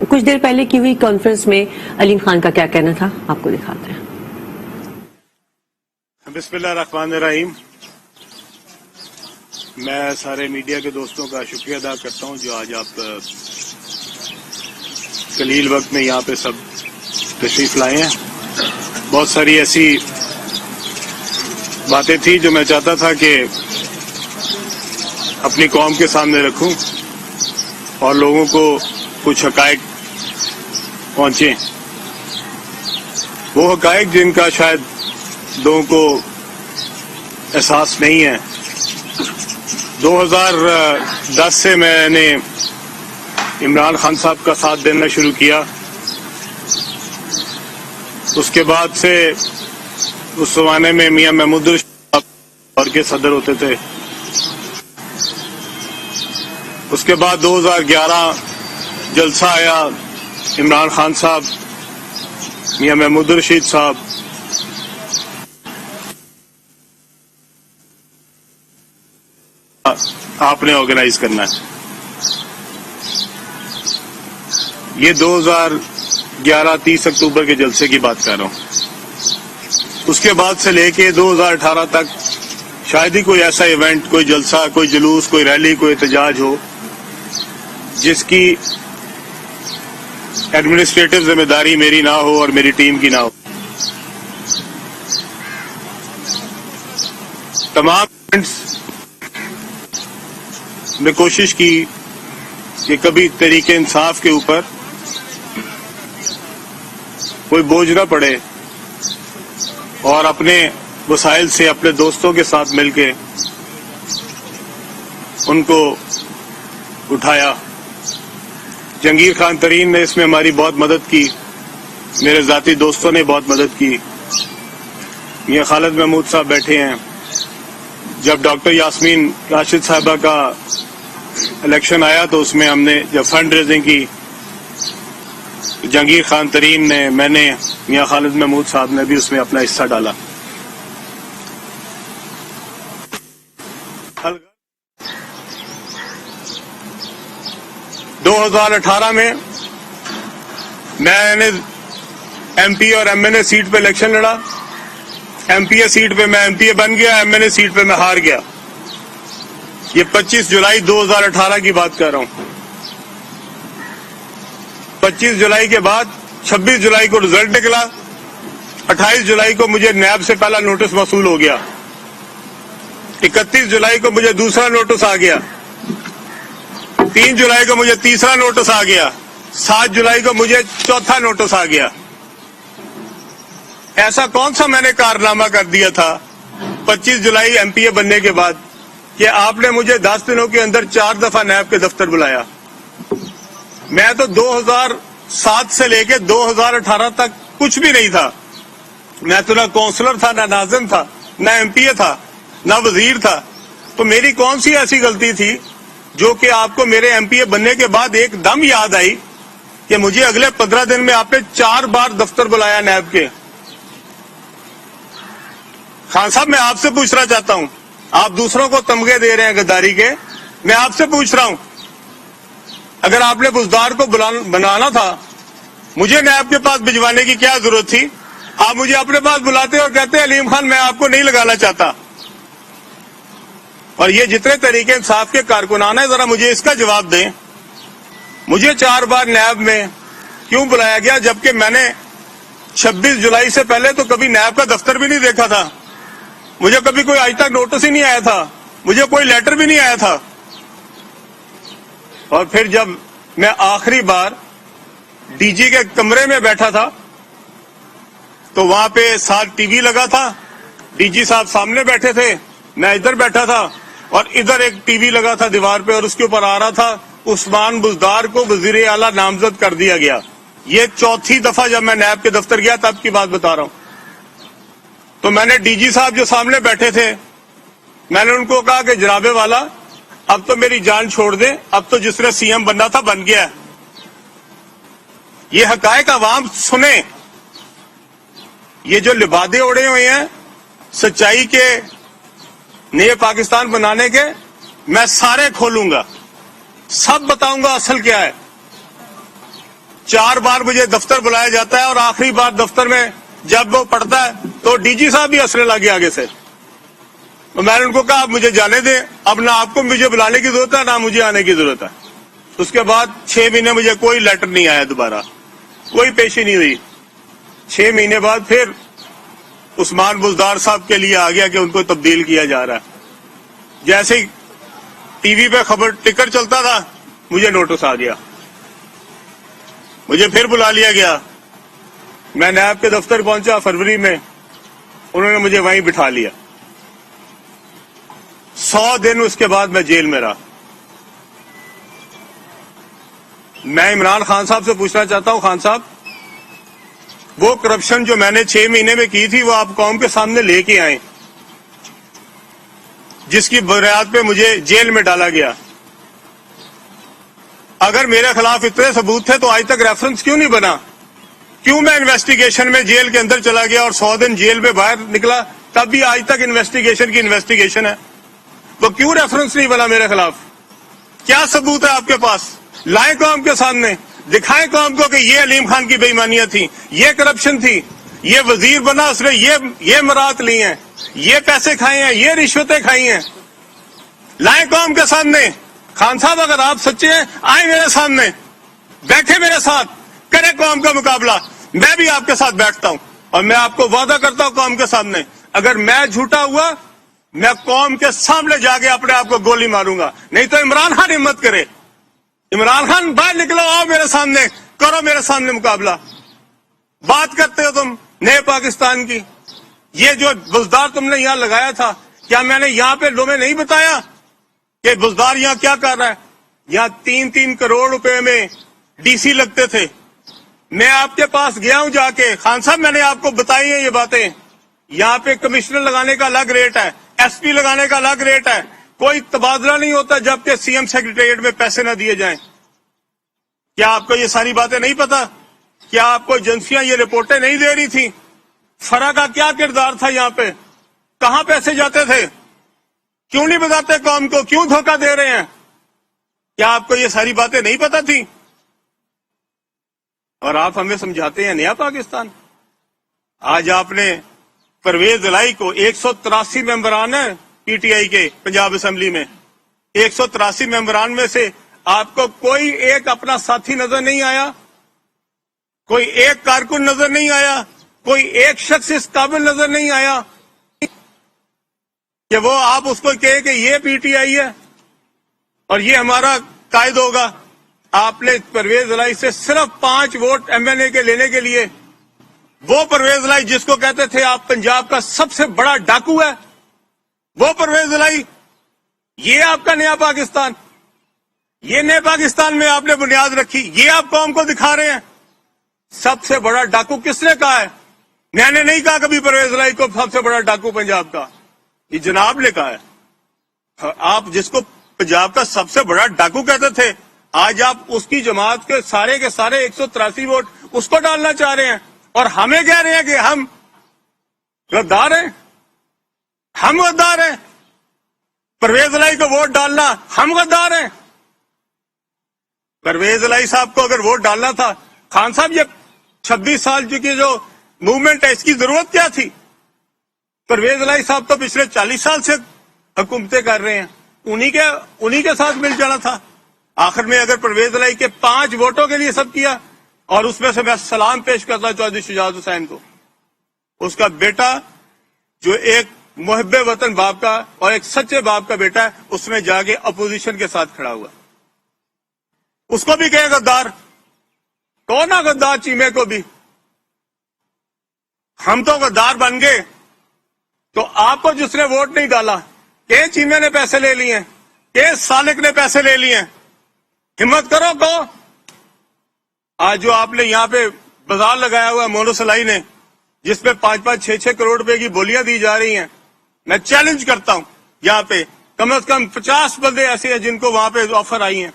کچھ دیر پہلے کی ہوئی کانفرنس میں علیم خان کا کیا کہنا تھا، آپ کو دکھاتے ہیں۔ بسم اللہ الرحمن الرحیم۔ میں سارے میڈیا کے دوستوں کا شکریہ ادا کرتا ہوں جو آج آپ قلیل وقت میں یہاں پہ سب تشریف لائے ہیں۔ بہت ساری ایسی باتیں تھی جو میں چاہتا تھا کہ اپنی قوم کے سامنے رکھوں اور لوگوں کو کچھ حقائق پہنچے، وہ حقائق جن کا شاید لوگوں کو احساس نہیں ہے۔ 2010 سے میں نے عمران خان صاحب کا ساتھ دینا شروع کیا۔ اس کے بعد سے اس زمانے میں میاں محمود اور کے صدر ہوتے تھے۔ اس کے بعد 2011 جلسہ آیا، عمران خان صاحب، میاں محمود رشید صاحب، آپ نے آرگنائز کرنا ہے۔ یہ 2011 30 اکتوبر کے جلسے کی بات کر رہا ہوں۔ اس کے بعد سے لے کے 2018 تک شاید ہی کوئی ایسا ایونٹ، کوئی جلسہ، کوئی جلوس، کوئی ریلی، کوئی احتجاج ہو جس کی ایڈمنسٹریٹو ذمہ داری میری نہ ہو اور میری ٹیم کی نہ ہو۔ تمام ایونٹس میں کوشش کی کہ کبھی تحریک انصاف کے اوپر کوئی بوجھ نہ پڑے اور اپنے وسائل سے اپنے دوستوں کے ساتھ مل کے ان کو اٹھایا۔ جہانگیر خان ترین نے اس میں ہماری بہت مدد کی، میرے ذاتی دوستوں نے بہت مدد کی۔ میاں خالد محمود صاحب بیٹھے ہیں۔ جب ڈاکٹر یاسمین راشد صاحبہ کا الیکشن آیا تو اس میں ہم نے جب فنڈ ریزنگ کی، جہانگیر خان ترین نے، میں نے، میاں خالد محمود صاحب نے بھی اس میں اپنا حصہ ڈالا۔ 2018 میں نے ایم پی اور ایم این اے سیٹ پہ الیکشن لڑا۔ ایم پی اے سیٹ پہ میں ایم پی اے بن گیا، ایم این اے سیٹ پہ میں ہار گیا۔ یہ 25 جولائی 2018 کی بات کر رہا ہوں۔ 25 جولائی کے بعد 26 جولائی کو رزلٹ نکلا، 28 جولائی کو مجھے نیب سے پہلا نوٹس موصول ہو گیا، 31 جولائی کو مجھے دوسرا نوٹس آ گیا، 3 جولائی کو مجھے تیسرا نوٹس آ گیا، 7 جولائی کو مجھے چوتھا نوٹس آ گیا۔ ایسا کون سا میں نے کارنامہ کر دیا تھا 25 جولائی ایم پی اے بننے کے بعد کہ آپ نے مجھے 10 دنوں کے اندر 4 دفعہ نیب کے دفتر بلایا؟ میں تو 2007 سے لے کے 2018 تک کچھ بھی نہیں تھا۔ میں تو نہ کونسلر تھا، نہ ناظم تھا، نہ ایم پی اے تھا، نہ وزیر تھا۔ تو میری کون سی ایسی غلطی تھی جو کہ آپ کو میرے ایم پی اے بننے کے بعد ایک دم یاد آئی کہ مجھے اگلے 15 دن میں آپ نے 4 بار دفتر بلایا نیب کے؟ خان صاحب، میں آپ سے پوچھنا چاہتا ہوں، آپ دوسروں کو تمغے دے رہے ہیں غداری کے، میں آپ سے پوچھ رہا ہوں، اگر آپ نے بزدار کو بنانا تھا مجھے نیب کے پاس بھجوانے کی کیا ضرورت تھی؟ آپ مجھے اپنے پاس بلاتے اور کہتے علیم خان میں آپ کو نہیں لگانا چاہتا۔ اور یہ جتنے طریقے انصاف کے کارکنان ہیں، ذرا مجھے اس کا جواب دیں، مجھے 4 بار نیب میں کیوں بلایا گیا جبکہ میں نے 26 جولائی سے پہلے تو کبھی نیب کا دفتر بھی نہیں دیکھا تھا؟ مجھے کبھی کوئی آج تک نوٹس ہی نہیں آیا تھا، مجھے کوئی لیٹر بھی نہیں آیا تھا۔ اور پھر جب میں آخری بار ڈی جی کے کمرے میں بیٹھا تھا تو وہاں پہ ساتھ ٹی وی لگا تھا، ڈی جی صاحب سامنے بیٹھے تھے، میں ادھر بیٹھا تھا اور ادھر ایک ٹی وی لگا تھا دیوار پہ اور اس کے اوپر آ رہا تھا عثمان بزدار کو وزیر اعلیٰ نامزد کر دیا گیا۔ یہ 4تھی دفعہ جب میں نیب کے دفتر گیا تب کی بات بتا رہا ہوں۔ تو میں نے ڈی جی صاحب جو سامنے بیٹھے تھے، میں نے ان کو کہا کہ جناب والا اب تو میری جان چھوڑ دیں، اب تو جس نے سی ایم بننا تھا بن گیا ہے۔ یہ حقائق عوام سنیں۔ یہ جو لبادے اڑے ہوئے ہیں سچائی کے نئے پاکستان بنانے کے، میں سارے کھولوں گا، سب بتاؤں گا اصل کیا ہے۔ 4 बार मुझे दफ्तर बुलाया जाता है और आखिरी बार दफ्तर में जब वो पढ़ता है तो डीजी साहब भी हंसने लगे आगे से। तो मैंने उनको कहा आप मुझे जाने दें, अब ना आपको मुझे बुलाने की जरूरत है ना मुझे आने की जरूरत है। उसके बाद 6 महीने मुझे कोई लेटर नहीं आया, दोबारा कोई पेशी नहीं हुई। 6 महीने बाद फिर उस्मान बुजदार साहब के लिए आ गया कि उनको तब्दील किया जा रहा है। जैसे ही टीवी पे खबर टिकर चलता था मुझे नोटिस आ गया, मुझे फिर बुला लिया गया। मैं नैब के दफ्तर पहुंचा फरवरी में, उन्होंने मुझे वहीं बिठा लिया। 100 दिन उसके बाद मैं जेल में रहा। मैं इमरान खान साहब से पूछना चाहता हूं, खान साहब वो करप्शन जो मैंने 6 महीने में की थी वो आप कौम के सामने लेके आए, जिसकी बुनियाद पे मुझे जेल में डाला गया। अगर मेरे खिलाफ इतने सबूत थे तो आज तक रेफरेंस क्यों नहीं बना? क्यों मैं इन्वेस्टिगेशन में जेल के अंदर चला गया और 100 दिन जेल में बाहर निकला, तब भी आज तक इन्वेस्टिगेशन की इन्वेस्टिगेशन है? तो क्यों रेफरेंस नहीं बना मेरे खिलाफ? क्या सबूत है आपके पास? लाएं कौम के सामने, दिखाएं कौम को कि ये अलीम खान की बेईमानियां थी, ये करप्शन थी, ये वजीर बना उसने ये मरात ली हैं, ये पैसे खाए हैं, ये रिश्वतें खाई हैं। लाएं कौम के सामने। खान साहब अगर आप सच्चे हैं आए मेरे सामने, बैठे मेरे साथ, करें कौम का मुकाबला। मैं भी आपके साथ बैठता हूं और मैं आपको वादा करता हूं कौम के सामने, अगर मैं झूठा हुआ मैं कौम के सामने जाके अपने आप को गोली मारूंगा। नहीं तो इमरान खान हिम्मत करे, इमरान खान बाहर निकलो, आओ मेरे सामने, करो मेरे सामने मुकाबला। बात करते हो तुम नए पाकिस्तान की, ये जो बुजदार तुमने यहां लगाया था, क्या मैंने यहां पे तुम्हें नहीं बताया कि बुजदार यहां क्या कर रहा है? यहां 3-3 करोड़ रुपए में डीसी लगते थे। मैं आपके पास गया हूं जाके, खान साहब मैंने आपको बताई है ये बातें। यहां पे कमिश्नर लगाने का अलग रेट है, एसपी लगाने का अलग रेट है, कोई तबादला नहीं होता जबकि सीएम सेक्रेटेरिएट में पैसे न दिए जाएं। क्या आपको ये सारी बातें नहीं पता? क्या आपको एजेंसियां ये रिपोर्टें नहीं दे रही थी? फरा का क्या किरदार था यहाँ पे? कहां पैसे जाते थे? क्यों नहीं बताते कौम को? क्यों धोखा दे रहे हैं? क्या आपको ये सारी बातें नहीं पता थी? और आप हमें समझाते हैं नया पाकिस्तान। आज आपने परवेज इलाही को 183 मेंबरान है पीटीआई के पंजाब असेंबली में, 183 मेंबरान में से आपको कोई एक अपना साथी नजर नहीं आया, कोई एक कारकुन नजर नहीं आया, कोई एक शख्स इस काबिल नजर नहीं आया कि वो आप उसको कहे कि ये पीटीआई है और ये हमारा कायद होगा। आपने परवेज इलाही से सिर्फ 5 वोट एमएनए के लेने के लिए, वो परवेज इलाही जिसको कहते थे आप पंजाब का सबसे बड़ा डाकू है, वो परवेज इलाही, ये आपका नया पाकिस्तान, ये नए पाकिस्तान में आपने बुनियाद रखी, ये आप कौम को दिखा रहे हैं। सबसे बड़ा डाकू किसने कहा है? मैंने नहीं कहा कभी परवेज इलाही को सबसे बड़ा डाकू पंजाब का, ये जनाब ने कहा है। आप जिसको पंजाब का सबसे बड़ा डाकू कहते थे, आज आप उसकी जमात के सारे 183 वोट उसको डालना चाह रहे हैं और हमें कह रहे हैं कि हम गद्दार हैं, हम गद्दार हैं। परवेज इलाही को वोट डालना, हम गद्दार हैं। परवेज इलाही साहब को अगर वोट डालना था, खान साहब ये 26 साल की जो मूवमेंट है इसकी जरूरत क्या थी? परवेज इलाही साहब तो पिछले 40 साल से हुकूमतें कर रहे हैं, उन्हीं के साथ मिल जाना था। आखिर में अगर परवेज इलाही के 5 वोटों के लिए सब किया, और उसमें से मैं सलाम पेश करता चौधरी शुजात हुसैन को, उसका बेटा जो एक मुहब्बे वतन बाप का और एक सच्चे बाप का बेटा है, उसमें जाके अपोजिशन के साथ खड़ा हुआ, उसको भी कहे गद्दार। कौन ना गद्दार चीमे को भी? हम तो गद्दार बन गए। तो आपको जिसने वोट नहीं डाला, के चीमे ने पैसे ले लिए, के सालिक ने पैसे ले लिए, हिम्मत करो को। आज जो आपने यहाँ पे बाजार लगाया हुआ है मोनोसलाई ने, जिसपे 5-5, 6-6 करोड़ रुपए की बोलियां दी जा रही हैं, मैं चैलेंज करता हूं यहाँ पे कम से कम 50 बंदे ऐसे हैं जिनको वहां पे ऑफर आई हैं,